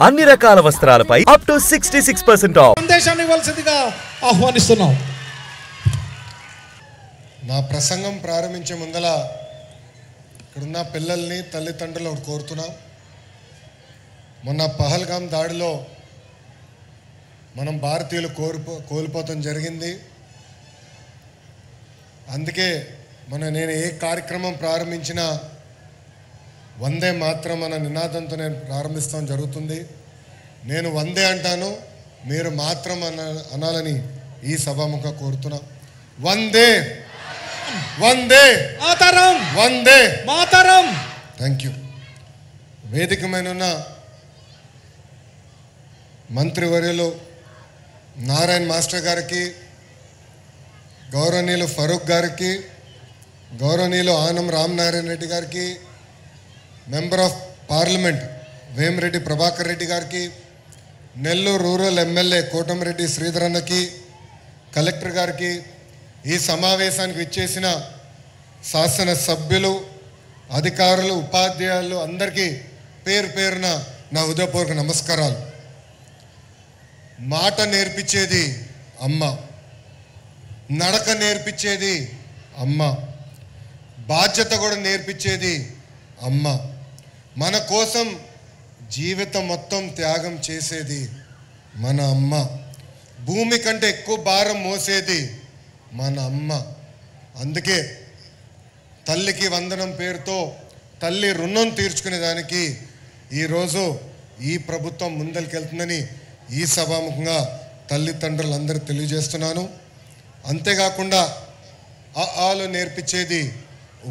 అన్ని రకాల వస్త్రాలపై up to 66% of. సందేశాన్ని ఇవ్వాల్సిందిగా ఆహ్వానిస్తున్నాం. నా ప్రసంగం ప్రారంభించే ముందల ఇక్కడున్న పిల్లల్ని తల్లిదండ్రులు కోరుతున్నా. మొన్న పహల్గామ్ దాడిలో మనం భారతీయులు కోల్పోవటం జరిగింది. అందుకే నేను ఏ కార్యక్రమం ప్రారంభించినా వందే మాత్రం అన్న నినాదంతో నేను ప్రారంభిస్తాం జరుగుతుంది. నేను వందే అంటాను, మీరు మాత్రం అనాలని ఈ సభాముఖ కోరుతున్నా. వందే వందే మాతరం, వందే మాతరం. Thank you. వేదిక మీద ఉన్న మంత్రివర్యులు నారాయణ మాస్టర్ గారికి, గౌరవనీయులు ఫరూక్ గారికి, గౌరవనీయులు ఆనం రామనారాయణ రెడ్డి గారికి, member of parliament Vemireddy Prabhakar Reddy గారికి, నెల్లూరు రూరల్ ఎమ్మెల్యే కోటమిరెడ్డి శ్రీధర్ అన్నకి, కలెక్టర్ గారికి, ఈ సమావేశానికి విచ్చేసిన శాసన సభ్యులు, అధికారులు, ఉపాధ్యాయులు అందరికీ పేరు పేరున నా హృదయపూర్వక నమస్కారాలు. మాట నేర్పించేది అమ్మ, నడక నేర్పించేది అమ్మ, బాధ్యత కూడా నేర్పించేది అమ్మ, మన కోసం జీవితం మొత్తం త్యాగం చేసేది మన అమ్మ, భూమి కంటే ఎక్కువ భారం మోసేది మన అమ్మ. అందుకే తల్లికి వందనం పేరుతో తల్లి రుణం తీర్చుకునే దానికి ఈరోజు ఈ ప్రభుత్వం ముందరికెళ్తుందని ఈ సభాముఖంగా తల్లిదండ్రులందరూ తెలియజేస్తున్నాను. అంతేకాకుండా ఆలు నేర్పించేది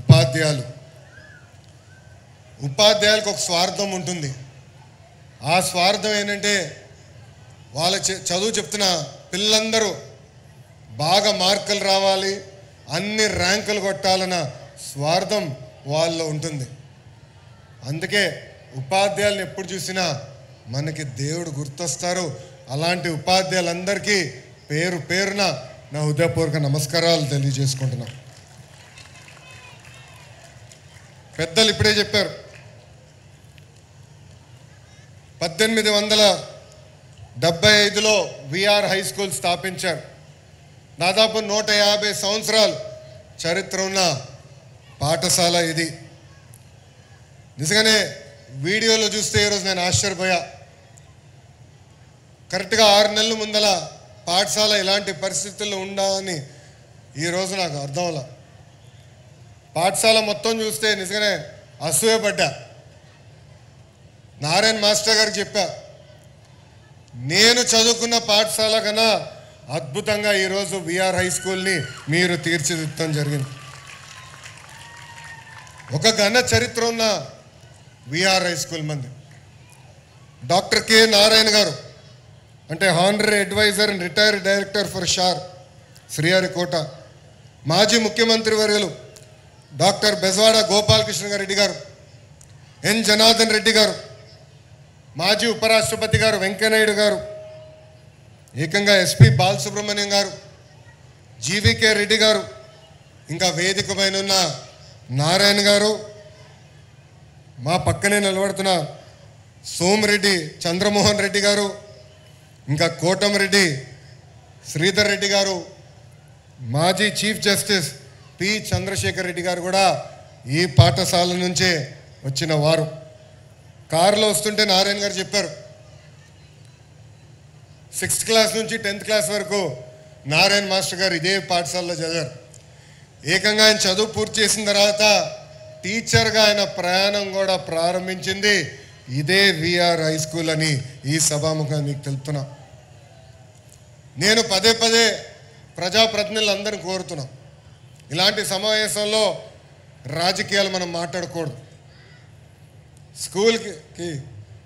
ఉపాధ్యాయులు. ఉపాధ్యాయులకు ఒక స్వార్థం ఉంటుంది. ఆ స్వార్థం ఏంటంటే వాళ్ళ చదువు చెప్తున్న పిల్లలందరూ బాగా మార్కులు రావాలి, అన్ని ర్యాంకులు కొట్టాలన్న స్వార్థం వాళ్ళలో ఉంటుంది. అందుకే ఉపాధ్యాయులను ఎప్పుడు చూసినా మనకి దేవుడు గుర్తొస్తారు. అలాంటి ఉపాధ్యాయులందరికీ పేరు పేరున నా హృదయపూర్వక నమస్కారాలు తెలియజేసుకుంటున్నా. పెద్దలు ఇప్పుడే చెప్పారు, 1875లో విఆర్ హై స్కూల్ స్థాపించారు. దాదాపు 150 సంవత్సరాలు చరిత్ర ఉన్న పాఠశాల ఇది. నిజంగానే వీడియోలో చూస్తే ఈరోజు నేను ఆశ్చర్యపోయా. కరెక్ట్గా 6 నెలల ముందల పాఠశాల ఇలాంటి పరిస్థితుల్లో ఉండాలని ఈరోజు నాకు అర్థం అవ్వలా. పాఠశాల మొత్తం చూస్తే నిజంగానే అసూయపడ్డా. నారాయణ మాస్టర్ గారికి చెప్పా, నేను చదువుకున్న పాఠశాల కన్నా అద్భుతంగా ఈరోజు విఆర్ హై స్కూల్ని మీరు తీర్చిదిద్దడం జరిగింది. ఒక ఘన చరిత్ర ఉన్న విఆర్ హై స్కూల్ మంది. డాక్టర్ కె నారాయణ గారు అంటే honorary adviser and retired director for SHAR Sriharikota, మాజీ ముఖ్యమంత్రి వర్యులు డాక్టర్ బెజవాడ గోపాలకృష్ణ రెడ్డి గారు, ఎన్ జనార్దన్ రెడ్డి గారు, మాజీ ఉపరాష్ట్రపతి గారు వెంకయ్యనాయుడు గారు, ఏకంగా ఎస్పి బాలసుబ్రహ్మణ్యం గారు, జీవీకే రెడ్డి గారు, ఇంకా వేదిక పైన ఉన్న నారాయణ గారు, మా పక్కనే నిలబడుతున్న సోమిరెడ్డి చంద్రమోహన్ రెడ్డి గారు, ఇంకా కోటమిరెడ్డి శ్రీధర్ రెడ్డి గారు, మాజీ chief justice P Chandrasekhar Reddy garu కూడా ఈ పాఠశాల నుంచే వచ్చిన వారు. కారులో వస్తుంటే నారాయణ గారు చెప్పారు, 6th క్లాస్ నుంచి 10th క్లాస్ వరకు నారాయణ మాస్టర్ గారు ఇదే పాఠశాలలో చదివారు. ఏకంగా ఆయన చదువు పూర్తి చేసిన తర్వాత టీచర్గా ఆయన ప్రయాణం కూడా ప్రారంభించింది ఇదే విఆర్ హై స్కూల్ అని ఈ సభాముఖంగా మీకు తెలుపుతున్నా. నేను పదే పదే ప్రజాప్రతినిధులందరినీ కోరుతున్నా, ఇలాంటి సమావేశంలో రాజకీయాలు మనం మాట్లాడకూడదు. స్కూల్కి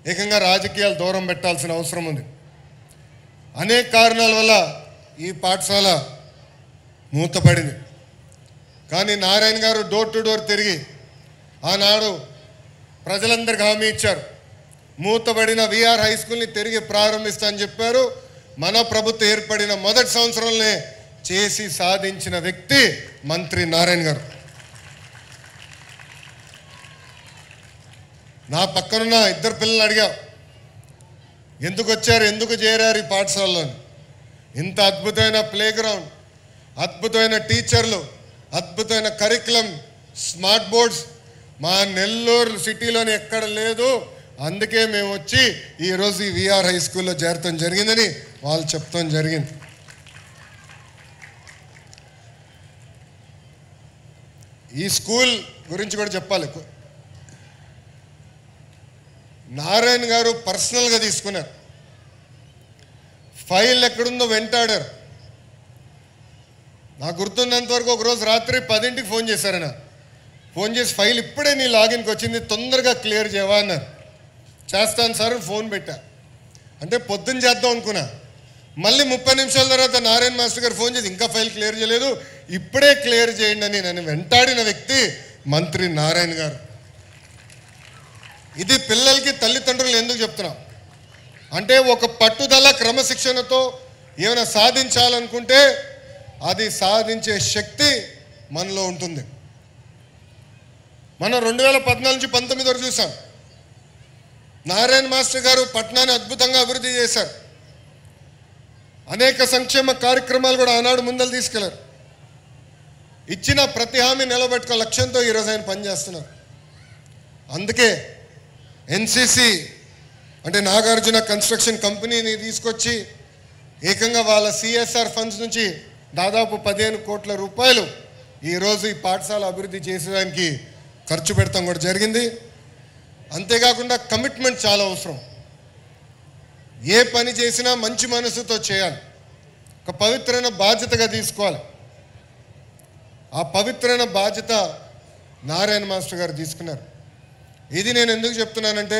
ఏకంగా రాజకీయాలు దూరం పెట్టాల్సిన అవసరం ఉంది. అనేక కారణాల వల్ల ఈ పాఠశాల మూతపడింది. కానీ నారాయణ గారు డోర్ టు డోర్ తిరిగి ఆనాడు ప్రజలందరికీ హామీ ఇచ్చారు, మూతబడిన విఆర్ హై స్కూల్ని తిరిగి ప్రారంభిస్తా అని చెప్పారు. మన ప్రభుత్వం ఏర్పడిన మొదటి సంవత్సరంలోనే చేసి సాధించిన వ్యక్తి మంత్రి నారాయణ గారు. నా పక్కనున్న ఇద్దరు పిల్లలు అడిగా, ఎందుకు వచ్చారు, ఎందుకు చేరారు ఈ పాఠశాలలో? ఇంత అద్భుతమైన ప్లే గ్రౌండ్, అద్భుతమైన టీచర్లు, అద్భుతమైన కరికులం, స్మార్ట్ బోర్డ్స్ మా నెల్లూరు సిటీలోని ఎక్కడ లేదు. అందుకే మేము వచ్చి ఈరోజు ఈ విఆర్ హై స్కూల్లో చేరటం జరిగిందని వాళ్ళు చెప్తాం జరిగింది. ఈ స్కూల్ గురించి కూడా చెప్పాలి. నారాయణ గారు పర్సనల్గా తీసుకున్నారు. ఫైల్ ఎక్కడుందో వెంటాడారు. నాకు గుర్తున్నంత వరకు ఒకరోజు రాత్రి 10ంటికి ఫోన్ చేశారన్న. ఫోన్ చేసి ఫైల్ ఇప్పుడే నీ లాగిన్కి వచ్చింది, తొందరగా క్లియర్ చేయవా అన్నారు. చేస్తాను సార్ ఫోన్ పెట్టా. అంటే పొద్దున్న చేద్దాం అనుకున్నా. మళ్ళీ 30 నిమిషాల తర్వాత నారాయణ మాస్టర్ గారు ఫోన్ చేసి ఇంకా ఫైల్ క్లియర్ చేయలేదు, ఇప్పుడే క్లియర్ చేయండి అని నన్ను వెంటాడిన వ్యక్తి మంత్రి నారాయణ గారు. ఇది పిల్లలకి తల్లిదండ్రులు ఎందుకు చెప్తున్నాం అంటే, ఒక పట్టుదల క్రమశిక్షణతో ఏమైనా సాధించాలనుకుంటే అది సాధించే శక్తి మనలో ఉంటుంది. మనం 2014 నుంచి 19 వరకు చూసాం. నారాయణ మాస్టర్ గారు పట్నాన్ని అద్భుతంగా అభివృద్ధి చేశారు. అనేక సంక్షేమ కార్యక్రమాలు కూడా ఆనాడు ముందలు తీసుకెళ్లారు. ఇచ్చిన ప్రతి హామీ నిలబెట్టుకో లక్ష్యంతో ఈరోజు ఆయన పనిచేస్తున్నారు. అందుకే ఎన్సిసి అంటే నాగార్జున కన్స్ట్రక్షన్ కంపెనీని తీసుకొచ్చి ఏకంగా వాళ్ళ సిఎస్ఆర్ ఫండ్స్ నుంచి దాదాపు 15 కోట్ల రూపాయలు ఈరోజు ఈ పాఠశాల అభివృద్ధి చేసేదానికి ఖర్చు పెడతాం కూడా జరిగింది. అంతేకాకుండా కమిట్మెంట్ చాలా అవసరం. ఏ పని చేసినా మంచి మనసుతో చేయాలి, ఒక పవిత్రమైన బాధ్యతగా తీసుకోవాలి. ఆ పవిత్రమైన బాధ్యత నారాయణ మాస్టర్ గారు తీసుకున్నారు. ఇది నేను ఎందుకు చెప్తున్నానంటే,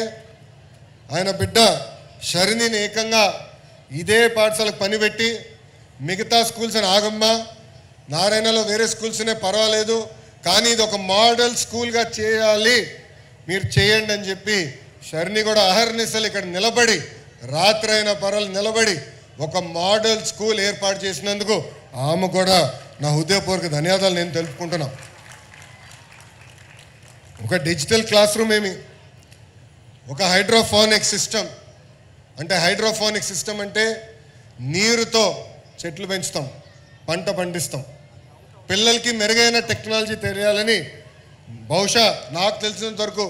ఆయన బిడ్డ షరినిని ఏకంగా ఇదే పాఠశాలకు పని పెట్టి మిగతా స్కూల్స్ అని ఆగమ్మా, నారాయణలో వేరే స్కూల్స్నే పర్వాలేదు కానీ ఇది ఒక మోడల్ స్కూల్గా చేయాలి, మీరు చేయండి అని చెప్పి షరిని కూడా అహర్నిశలు ఇక్కడ నిలబడి రాత్రైన పర్వాలు నిలబడి ఒక మోడల్ స్కూల్ ఏర్పాటు చేసినందుకు ఆమె కూడా నా హృదయపూర్వక ధన్యవాదాలు నేను తెలుపుకుంటున్నాం. ఒక డిజిటల్ క్లాస్ రూమ్ ఏమి, ఒక హైడ్రోఫోనిక్ సిస్టమ్. అంటే హైడ్రోఫోనిక్ సిస్టమ్ అంటే నీరుతో చెట్లు పెంచుతాం, పంట పండిస్తాం. పిల్లలకి మెరుగైన టెక్నాలజీ తెలియాలని బహుశా నాకు తెలిసినంత వరకు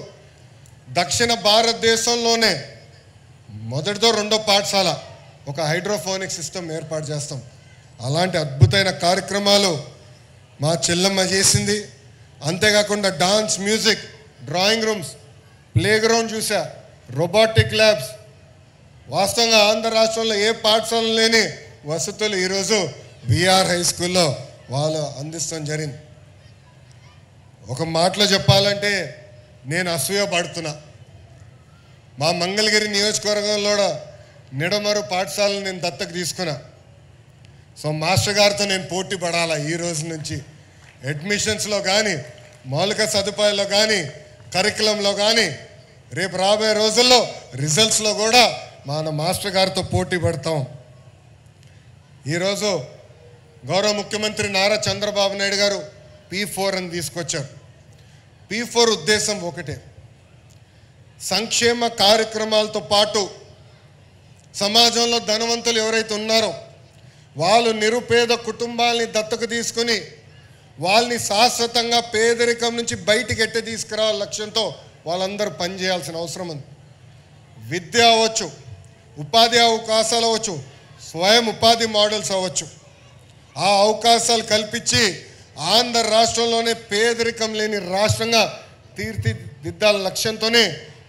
దక్షిణ భారతదేశంలోనే మొదటితో రెండో పాఠశాల ఒక హైడ్రోఫోనిక్ సిస్టమ్ ఏర్పాటు చేస్తాం. అలాంటి అద్భుతమైన కార్యక్రమాలు మా చెల్లమ్మ చేసింది. అంతేకాకుండా dance, music, drawing rooms, play ground చూసా, రోబోటిక్ ల్యాబ్స్. వాస్తవంగా ఆంధ్ర రాష్ట్రంలో ఏ పాఠశాల లేని వసతులు ఈరోజు విఆర్ హై స్కూల్లో వాళ్ళు అందిస్తాం జరిగింది. ఒక మాటలో చెప్పాలంటే నేను అసూయపడుతున్నా. మా మంగళగిరి నియోజకవర్గంలో నిడమరు పాఠశాలను నేను దత్తకు తీసుకున్నా. సో మాస్టర్ గారితో నేను పోటీ పడాలా ఈ రోజు నుంచి. అడ్మిషన్స్లో కానీ, మౌలిక సదుపాయాల్లో కానీ, కరికులంలో కానీ, రేపు రాబోయే రోజుల్లో రిజల్ట్స్లో కూడా మన మాస్టర్ గారితో పోటీ పడతాం. ఈరోజు గౌరవ ముఖ్యమంత్రి నారా చంద్రబాబు నాయుడు గారు P4 అని తీసుకొచ్చారు. P4 ఉద్దేశం ఒకటే, సంక్షేమ కార్యక్రమాలతో పాటు సమాజంలో ధనవంతులు ఎవరైతే ఉన్నారో వాళ్ళు నిరుపేద కుటుంబాలని దత్తకు తీసుకుని వాళ్ళని శాశ్వతంగా పేదరికం నుంచి బయటికి ఎట్టే తీసుకురావాల లక్ష్యంతో వాళ్ళందరూ పనిచేయాల్సిన అవసరం ఉంది. విద్య అవ్వచ్చు, ఉపాధి అవకాశాలు అవ్వచ్చు, స్వయం ఉపాధి మోడల్స్ అవ్వచ్చు. ఆ అవకాశాలు కల్పించి ఆంధ్ర రాష్ట్రంలోనే పేదరికం లేని రాష్ట్రంగా తీర్చిదిద్దాల లక్ష్యంతోనే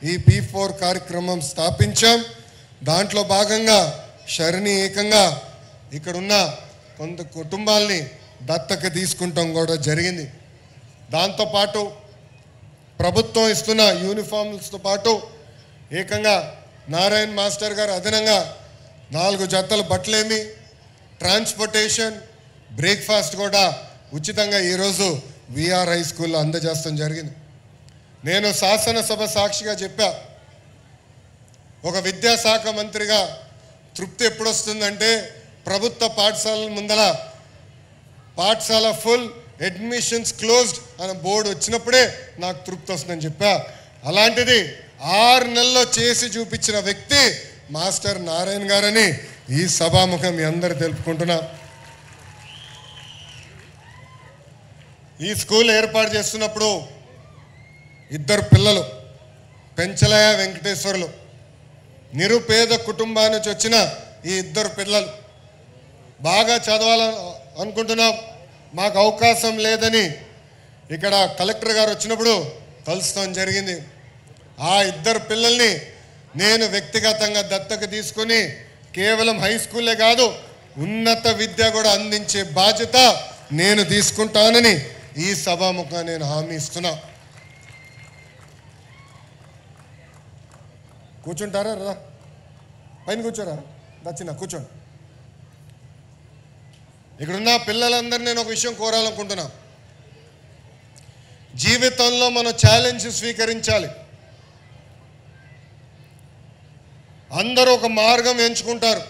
ఈ P4 కార్యక్రమం స్థాపించాం. దాంట్లో భాగంగా షరిని ఏకంగా ఇక్కడున్న కొంత కుటుంబాలని దత్తకు తీసుకుంటాం కూడా జరిగింది. దాంతోపాటు ప్రభుత్వం ఇస్తున్న యూనిఫామ్స్తో పాటు ఏకంగా నారాయణ మాస్టర్ గారు అదనంగా 4 జతల బట్టలేమి, ట్రాన్స్పోర్టేషన్, బ్రేక్ఫాస్ట్ కూడా ఉచితంగా ఈరోజు విఆర్ హై స్కూల్లో అందజేస్తాం జరిగింది. నేను శాసనసభ సాక్షిగా చెప్పా, ఒక విద్యాశాఖ మంత్రిగా తృప్తి ఎప్పుడు వస్తుందంటే ప్రభుత్వ పాఠశాలల ముందర పాఠశాల ఫుల్, అడ్మిషన్స్ క్లోజ్డ్ అనే బోర్డు వచ్చినప్పుడే నాకు తృప్తి వస్తుందని చెప్పా. అలాంటిది 6 నెలల్లో చేసి చూపించిన వ్యక్తి మాస్టర్ నారాయణ గారని ఈ సభాముఖం మీ అందరు తెలుపుకుంటున్నా. ఈ స్కూల్ ఏర్పాటు చేస్తున్నప్పుడు ఇద్దరు పిల్లలు పెంచలయ వెంకటేశ్వర్లు నిరుపేద కుటుంబాల నుంచి వచ్చిన ఈ ఇద్దరు పిల్లలు బాగా చదవాలని అనుకుంటున్నాం. మాకు అవకాశం లేదని ఇక్కడ కలెక్టర్ గారు వచ్చినప్పుడు కలుస్తాం జరిగింది. ఆ ఇద్దరు పిల్లల్ని నేను వ్యక్తిగతంగా దత్తత తీసుకొని కేవలం హై స్కూలే కాదు ఉన్నత విద్య కూడా అందించే బాధ్యత నేను తీసుకుంటానని ఈ సభాముఖంగా నేను హామీ ఇస్తున్నా. కూర్చుంటారా రా, పైన కూర్చోరా, దచ్చినా కూర్చోండి. ఇక్కడున్న పిల్లలందరూ నేను ఒక విషయం కోరాలనుకుంటున్నా. జీవితంలో మనం ఛాలెంజ్ స్వీకరించాలి. అందరూ ఒక మార్గం ఎంచుకుంటారు,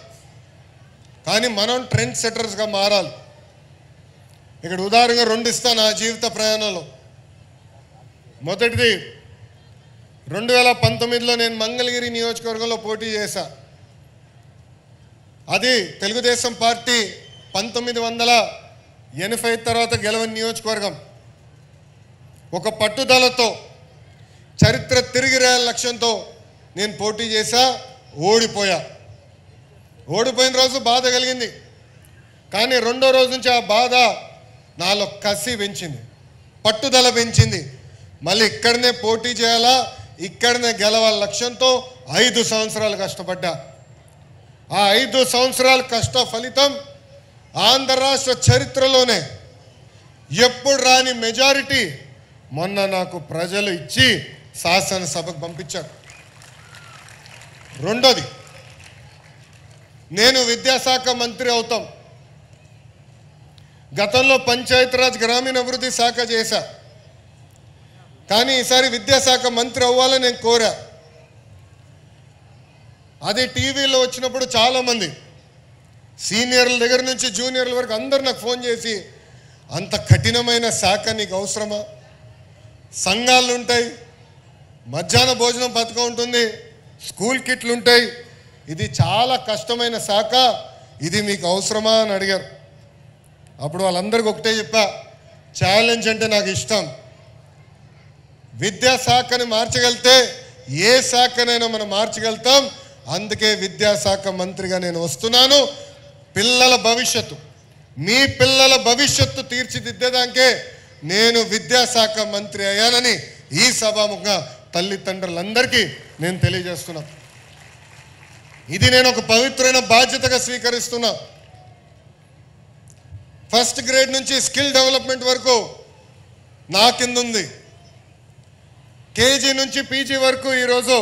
కానీ మనం ట్రెండ్ సెటర్స్గా మారాలి. ఇక్కడ ఉదాహరణగా రెండు ఇస్తాను నా జీవిత ప్రయాణంలో. మొదటిది 2019లో నేను మంగళగిరి నియోజకవర్గంలో పోటీ చేశా. అది తెలుగుదేశం పార్టీ 1980 తర్వాత గెలవని నియోజకవర్గం. ఒక పట్టుదలతో చరిత్ర తిరిగి రాయాల లక్ష్యంతో నేను పోటీ చేశా, ఓడిపోయా. ఓడిపోయిన రోజు బాధ కలిగింది, కానీ రెండో రోజు నుంచి ఆ బాధ నాలో కసి పెంచింది, పట్టుదల పెంచింది. మళ్ళీ ఇక్కడనే పోటీ చేయాలా, ఇక్కడనే గెలవాల లక్ష్యంతో 5 సంవత్సరాలు కష్టపడ్డా. ఆ 5 సంవత్సరాల కష్ట ఫలితం ఆంధ్ర రాష్ట్ర చరిత్రలోనే ఎప్పుడు రాని మెజారిటీ మొన్న నాకు ప్రజలు ఇచ్చి శాసనసభకు పంపించారు. రెండోది, నేను విద్యాశాఖ మంత్రి అవుతాం. గతంలో పంచాయతీరాజ్ గ్రామీణాభివృద్ధి శాఖ చేశా, కానీ ఈసారి విద్యాశాఖ మంత్రి అవ్వాలని నేను కోరా. అది టీవీలో వచ్చినప్పుడు చాలామంది సీనియర్ల దగ్గర నుంచి జూనియర్ల వరకు అందరు నాకు ఫోన్ చేసి, అంత కఠినమైన శాఖ నీకు అవసరమా? సంఘాలు ఉంటాయి, మధ్యాహ్న భోజనం పథకం ఉంటుంది, స్కూల్ కిట్లు ఉంటాయి, ఇది చాలా కష్టమైన శాఖ, ఇది మీకు అవసరమా అని అడిగారు. అప్పుడు వాళ్ళందరికీ ఒకటే చెప్పా, ఛాలెంజ్ అంటే నాకు ఇష్టం. విద్యాశాఖని మార్చగలిగితే ఏ శాఖనైనా మనం మార్చగలుగుతాం. అందుకే విద్యాశాఖ మంత్రిగా నేను వస్తున్నాను. పిల్లల భవిష్యత్తు, మీ పిల్లల భవిష్యత్తు తీర్చిదిద్దేదానికే నేను విద్యాశాఖ మంత్రి అయ్యానని ఈ సభాముఖంగా తల్లిదండ్రులందరికీ నేను తెలియజేస్తున్నా. ఇది నేను ఒక పవిత్రమైన బాధ్యతగా స్వీకరిస్తున్నా. ఫస్ట్ గ్రేడ్ నుంచి స్కిల్ డెవలప్మెంట్ వరకు నా కింద ఉంది. కేజీ నుంచి పీజీ వరకు ఈరోజు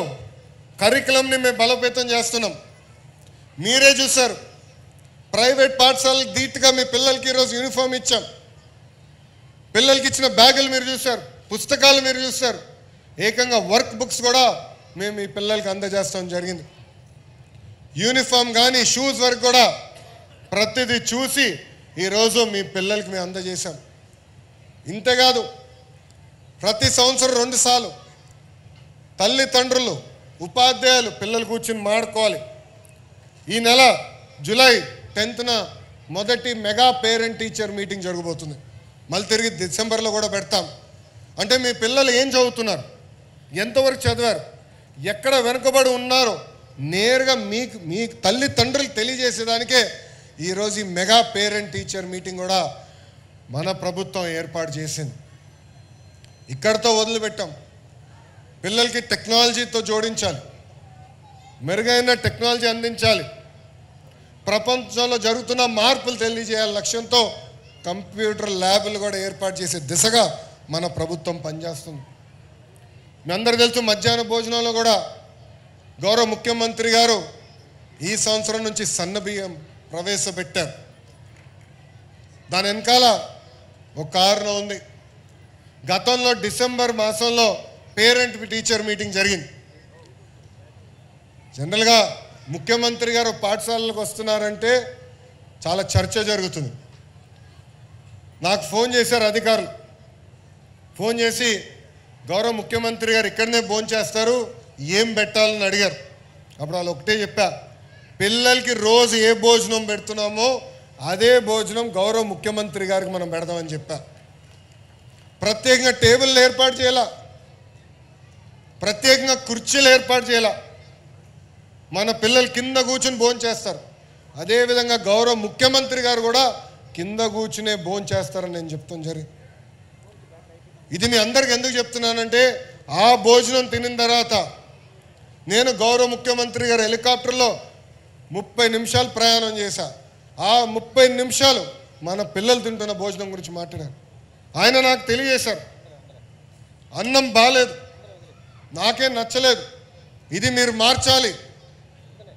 కరికులంని మేము బలోపేతం చేస్తున్నాం. మీరే చూశారు, ప్రైవేట్ పాఠశాలకు ధీటుగా మీ పిల్లలకి ఈరోజు యూనిఫామ్ ఇచ్చాం. పిల్లలకి ఇచ్చిన బ్యాగులు మీరు చూశారు, పుస్తకాలు మీరు చూశారు, ఏకంగా వర్క్ బుక్స్ కూడా మేము ఈ పిల్లలకి అందజేస్తాం జరిగింది. యూనిఫామ్ కానీ షూస్ వరకు కూడా ప్రతిదీ చూసి ఈరోజు మీ పిల్లలకి మేము అందజేశాం. ఇంతేకాదు, ప్రతి సంవత్సరం 2 సార్లు తల్లిదండ్రులు ఉపాధ్యాయులు పిల్లలు కూర్చుని మాడుకోవాలి. ఈ నెల జూలై 10న మొదటి మెగా పేరెంట్ టీచర్ మీటింగ్ జరగబోతుంది. మళ్ళీ తిరిగి డిసెంబర్లో కూడా పెడతాం. అంటే మీ పిల్లలు ఏం చదువుతున్నారు, ఎంతవరకు చదివారు, ఎక్కడ వెనుకబడి ఉన్నారో నేరుగా మీ తల్లిదండ్రులు తెలియజేసేదానికే ఈరోజు ఈ మెగా పేరెంట్ టీచర్ మీటింగ్ కూడా మన ప్రభుత్వం ఏర్పాటు చేసింది. ఇక్కడితో వదిలిపెట్టాం. పిల్లలకి టెక్నాలజీతో జోడించాలి, మెరుగైన టెక్నాలజీ అందించాలి, ప్రపంచంలో జరుగుతున్న మార్పులు తెలియజేయాలి లక్ష్యంతో కంప్యూటర్ ల్యాబ్లు కూడా ఏర్పాటు చేసే దిశగా మన ప్రభుత్వం పనిచేస్తుంది. మీ అందరికీ తెలుసు, మధ్యాహ్న భోజనంలో కూడా గౌరవ ముఖ్యమంత్రి గారు ఈ సంవత్సరం నుంచి సన్నబియ్యం ప్రవేశపెట్టారు. దాని వెనకాల ఒక కారణం ఉంది. గతంలో డిసెంబర్ మాసంలో పేరెంట్ టీచర్ మీటింగ్ జరిగింది. జనరల్గా ముఖ్యమంత్రి గారు పాఠశాలలకు వస్తున్నారంటే చాలా చర్చ జరుగుతుంది. నాకు ఫోన్ చేశారు అధికారులు. ఫోన్ చేసి, గౌరవ ముఖ్యమంత్రి గారు ఇక్కడనే భోంచేస్తారు, ఏం పెట్టాలని అడిగారు. అప్పుడు వాళ్ళు ఒకటే చెప్పా, పిల్లలకి రోజు ఏ భోజనం పెడుతున్నామో అదే భోజనం గౌరవ ముఖ్యమంత్రి గారికి మనం పెడదామని చెప్పా. ప్రత్యేకంగా టేబుల్ ఏర్పాటు చేయాల, ప్రత్యేకంగా కుర్చీలు ఏర్పాటు చేయాల. మన పిల్లలు కింద కూర్చుని భోజనం చేస్తారు. అదేవిధంగా గౌరవ ముఖ్యమంత్రి గారు కూడా కింద కూర్చునే భోజనం చేస్తారని నేను చెప్తాను జరిగింది. ఇది మీ అందరికి ఎందుకు చెప్తున్నానంటే, ఆ భోజనం తినిన తర్వాత నేను గౌరవ ముఖ్యమంత్రి గారు హెలికాప్టర్లో 30 నిమిషాలు ప్రయాణం చేశా. ఆ 30 నిమిషాలు మన పిల్లలు తింటున్న భోజనం గురించి మాట్లాడారు. ఆయన నాకు తెలియజేశారు, అన్నం బాలేదు, నాకేం నచ్చలేదు, ఇది మీరు మార్చాలి,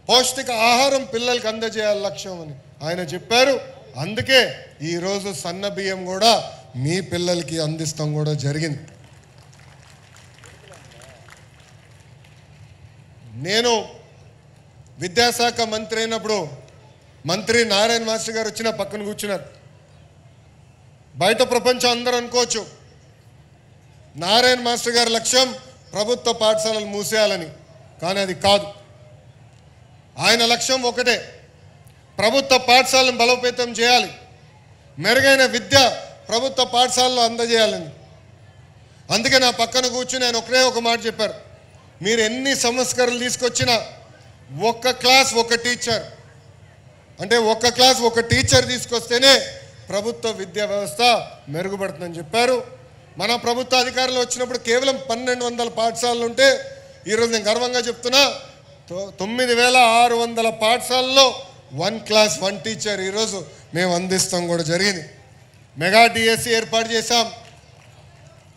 పౌష్టిక ఆహారం పిల్లలకి అందజేయాలి లక్ష్యం అని ఆయన చెప్పారు. అందుకే ఈరోజు సన్న బియ్యం కూడా మీ పిల్లలకి అందిస్తాం కూడా జరిగింది. నేను విద్యాశాఖ మంత్రి అయినప్పుడు మంత్రి నారాయణ మాస్టర్ గారు వచ్చిన పక్కన కూర్చున్నారు. బయట ప్రపంచం అందరూ అనుకోవచ్చు నారాయణ మాస్టర్ గారి లక్ష్యం ప్రభుత్వ పాఠశాలలు మూసేయాలని, కానీ అది కాదు. ఆయన లక్ష్యం ఒకటే, ప్రభుత్వ పాఠశాలను బలోపేతం చేయాలి, మెరుగైన విద్య ప్రభుత్వ పాఠశాలలో అందజేయాలని. అందుకే నా పక్కన కూర్చుని ఆయన ఒకటే ఒక మాట చెప్పారు, మీరు ఎన్ని సంస్కరణలు తీసుకొచ్చినా ఒక్క క్లాస్ ఒక టీచర్, అంటే ఒక్క క్లాస్ ఒక టీచర్ తీసుకొస్తేనే ప్రభుత్వ విద్యా వ్యవస్థ మెరుగుపడుతుందని చెప్పారు. మన ప్రభుత్వ అధికారులు వచ్చినప్పుడు కేవలం 1200 పాఠశాలలు ఉంటే, ఈరోజు నేను గర్వంగా చెప్తున్నా 9600 పాఠశాలలో 1 క్లాస్ 1 టీచర్ ఈరోజు మేము అందిస్తాం కూడా జరిగింది. మెగా డిఎస్సి ఏర్పాటు చేశాం,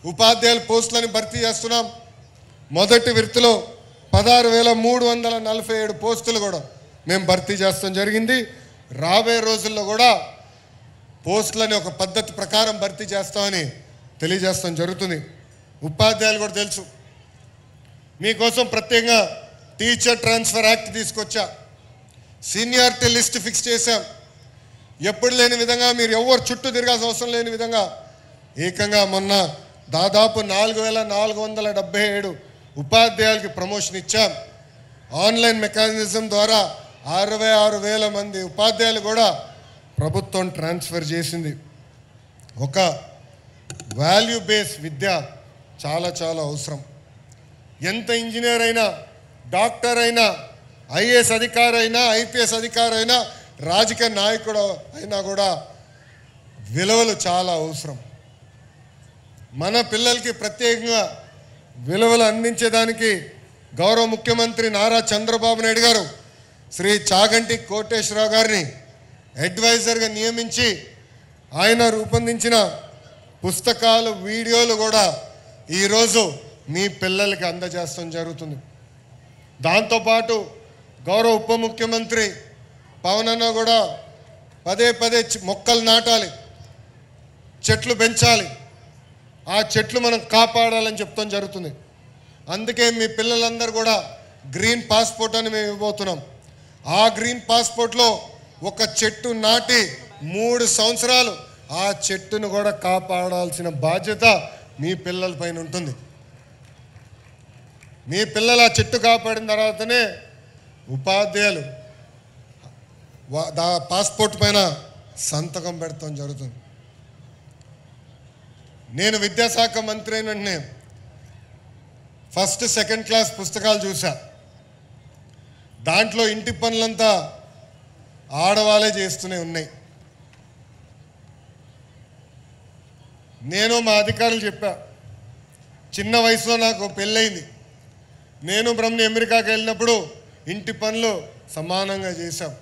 ఉపాధ్యాయుల పోస్టులను భర్తీ చేస్తున్నాం. మొదటి విడతలో 16,347 పోస్టులు కూడా మేము భర్తీ చేస్తాం జరిగింది. రాబోయే రోజుల్లో కూడా పోస్టులని ఒక పద్ధతి ప్రకారం భర్తీ చేస్తామని తెలియజేస్తాం జరుగుతుంది. ఉపాధ్యాయులు కూడా తెలుసు, మీకోసం ప్రత్యేకంగా టీచర్ ట్రాన్స్ఫర్ యాక్ట్ తీసుకొచ్చా, సీనియారిటీ లిస్ట్ ఫిక్స్ చేశాం. ఎప్పుడు లేని విధంగా మీరు ఎవరు చుట్టూ తిరగాల్సిన అవసరం లేని విధంగా ఏకంగా మొన్న దాదాపు 4,477 ఉపాధ్యాయులకి ప్రమోషన్ ఇచ్చాం. ఆన్లైన్ మెకానిజం ద్వారా 66,000 మంది ఉపాధ్యాయులు కూడా ప్రభుత్వం ట్రాన్స్ఫర్ చేసింది. ఒక వాల్యూ బేస్ విద్య చాలా చాలా అవసరం. ఎంత ఇంజనీర్ అయినా, డాక్టర్ అయినా, ఐఏఎస్ అధికారి అయినా, ఐపీఎస్ అధికారి అయినా, రాజకీయ నాయకుడు అయినా కూడా విలువలు చాలా అవసరం. మన పిల్లలకి ప్రత్యేకంగా విలువలు అందించేదానికి గౌరవ ముఖ్యమంత్రి నారా చంద్రబాబు నాయుడు గారు శ్రీ చాగంటి కోటేశ్వరరావు గారిని అడ్వైజర్గా నియమించి ఆయన రూపొందించిన పుస్తకాలు, వీడియోలు కూడా ఈరోజు మీ పిల్లలకి అందజేస్తాం జరుగుతుంది. దాంతోపాటు గౌరవ ఉప ముఖ్యమంత్రి పవన్ అన్న కూడా పదే పదే మొక్కలు నాటాలి, చెట్లు పెంచాలి, ఆ చెట్లు మనం కాపాడాలని చెప్తాం జరుగుతుంది. అందుకే మీ పిల్లలందరూ కూడా గ్రీన్ పాస్పోర్ట్ అని మేము ఇవ్వబోతున్నాం. ఆ గ్రీన్ పాస్పోర్ట్లో ఒక చెట్టు నాటి 3 సంవత్సరాలు ఆ చెట్టును కూడా కాపాడాల్సిన బాధ్యత మీ పిల్లల పైన ఉంటుంది. మీ పిల్లలు ఆ చెట్టు కాపాడిన తర్వాతనే ఉపాధ్యాయులు పాస్పోర్ట్ పైన సంతకం పెడతాం జరుగుతుంది. నేను విద్యాశాఖ మంత్రి అయిన వెంటనే ఫస్ట్ సెకండ్ క్లాస్ పుస్తకాలు చూసా. దాంట్లో ఇంటి పనులంతా ఆడవాళ్ళే చేస్తూనే ఉన్నాయి. నేను మా అధికారులు చెప్పా, చిన్న వయసులో నాకు పెళ్ళయింది, నేను బ్రహ్మని అమెరికాకి వెళ్ళినప్పుడు ఇంటి పనులు సమానంగా చేశాం,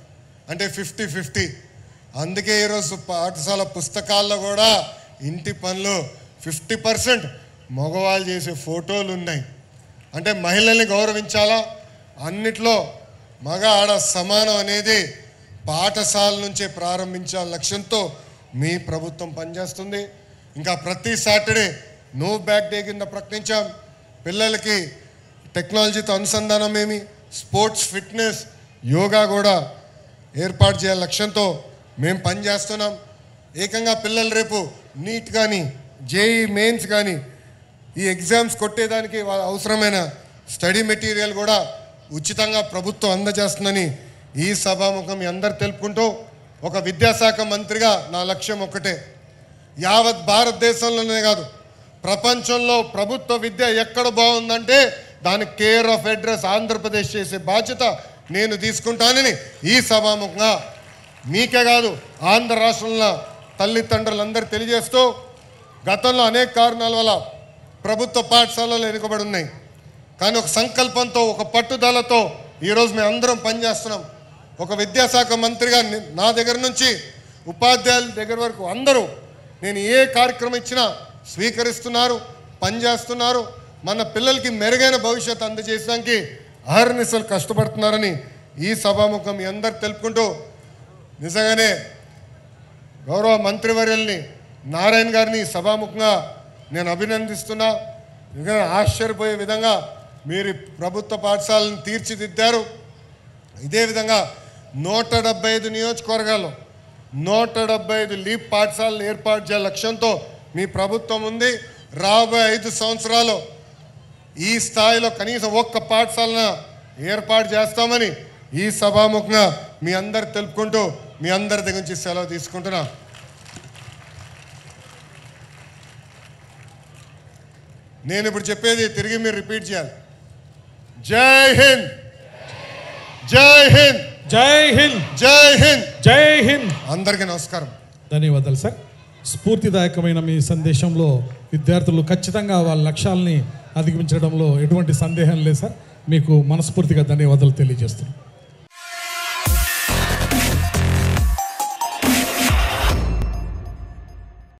అంటే 50-50. అందుకే ఈరోజు పాఠశాల పుస్తకాల్లో కూడా ఇంటి పనులు 50% మగవాళ్ళు చేసే ఫోటోలు ఉన్నాయి. అంటే మహిళల్ని గౌరవించాలా, అన్నిట్లో మగ ఆడ సమానం అనేది పాఠశాల నుంచే ప్రారంభించాల లక్ష్యంతో మీ ప్రభుత్వం పనిచేస్తుంది. ఇంకా ప్రతి సాటర్డే నో బ్యాక్ డే కింద ప్రకటించాం. పిల్లలకి టెక్నాలజీతో అనుసంధానం ఏమి, స్పోర్ట్స్, ఫిట్నెస్, యోగా కూడా ఏర్పాటు చేయాల లక్ష్యంతో మేము పనిచేస్తున్నాం. ఏకంగా పిల్లలు రేపు నీట్ కానీ, జేఈ మెయిన్స్ కానీ ఈ ఎగ్జామ్స్ కొట్టేదానికి అవసరమైన స్టడీ మెటీరియల్ కూడా ఉచితంగా ప్రభుత్వం అందజేస్తుందని ఈ సభాముఖం మీ అందరు తెలుపుకుంటూ, ఒక విద్యాశాఖ మంత్రిగా నా లక్ష్యం ఒక్కటే, యావత్ భారతదేశంలోనే కాదు ప్రపంచంలో ప్రభుత్వ విద్య ఎక్కడ బాగుందంటే దానికి కేర్ ఆఫ్ అడ్రస్ ఆంధ్రప్రదేశ్ చేసే బాధ్యత నేను తీసుకుంటానని ఈ సభాముఖంగా మీకే కాదు ఆంధ్ర రాష్ట్రంలో తల్లిదండ్రులందరూ తెలియజేస్తూ, గతంలో అనేక కారణాల వల్ల ప్రభుత్వ పాఠశాలలు వెనుకబడి ఉన్నాయి. కానీ ఒక సంకల్పంతో, ఒక పట్టుదలతో ఈరోజు మేము అందరం పనిచేస్తున్నాం. ఒక విద్యాశాఖ మంత్రిగా నా దగ్గర నుంచి ఉపాధ్యాయుల దగ్గర వరకు అందరూ నేను ఏ కార్యక్రమం ఇచ్చినా స్వీకరిస్తున్నారు, పనిచేస్తున్నారు. మన పిల్లలకి మెరుగైన భవిష్యత్తు అందజేయడానికి అహర్నిశలు కష్టపడుతున్నారని ఈ సభాముఖం మీ అందరు తెలుపుకుంటూ, నిజంగానే గౌరవ మంత్రివర్యుల్ని నారాయణ గారిని సభాముఖంగా నేను అభినందిస్తున్నా. నిజంగా ఆశ్చర్యపోయే విధంగా మీరు ప్రభుత్వ పాఠశాలను తీర్చిదిద్దారు. ఇదే విధంగా 175 నియోజకవర్గాల్లో 175 లీప్ పాఠశాలలు ఏర్పాటు చేయాల లక్ష్యంతో మీ ప్రభుత్వం ఉంది. రాబోయే 5 సంవత్సరాలు ఈ స్థాయిలో కనీసం ఒక్క పాఠశాలను ఏర్పాటు చేస్తామని ఈ సభాముఖంగా మీ అందరు తెలుపుకుంటూ మీ అందరి దగ్గర నుంచి సెలవు తీసుకుంటున్నా. నేను ఇప్పుడు చెప్పేది తిరిగి మీరు రిపీట్ చేయాలి. జై హింద్, జై హింద్, జై హింద్, జై హింద్, జై హింద్. అందరికీ నమస్కారం. ధన్యవాదాలు సార్. స్ఫూర్తిదాయకమైన మీ సందేశంలో విద్యార్థులు ఖచ్చితంగా వాళ్ళ లక్ష్యాలని అధిగమించడంలో ఎటువంటి సందేహం లేదు సార్. మీకు మనస్ఫూర్తిగా ధన్యవాదాలు తెలియజేస్తున్నాను.